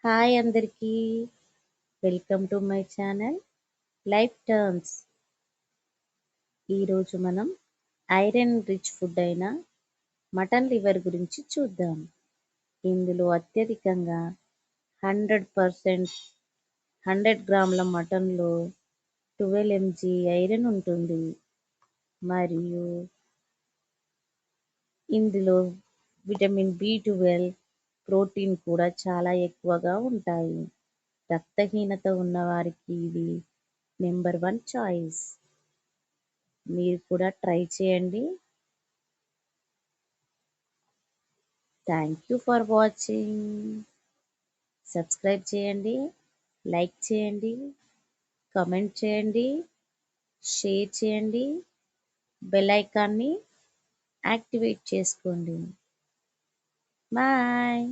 Hi అందరికీ! Welcome to my channel life turns. ఈరోజు మనం ఐరన్ రిచ్ ఫుడ్ అయిన మటన్ లివర్ గురించి చూద్దాం. ఇందులో అత్యధికంగా 100% 100 గ్రాముల మటన్లో 12 mg ఐరన్ ఉంటుంది మరియు ఇందులో విటమిన్ B12, ప్రోటీన్ కూడా చాలా ఎక్కువగా ఉంటాయి. రక్తహీనత ఉన్నవారికి ఇది నెంబర్ 1 చాయిస్. మీరు కూడా ట్రై చేయండి. Thank you for watching. Subscribe చేయండి, లైక్ చేయండి, కామెంట్ చేయండి, షేర్ చేయండి, బెల్ ఐకాన్ని యాక్టివేట్ చేసుకోండి. బాయ్.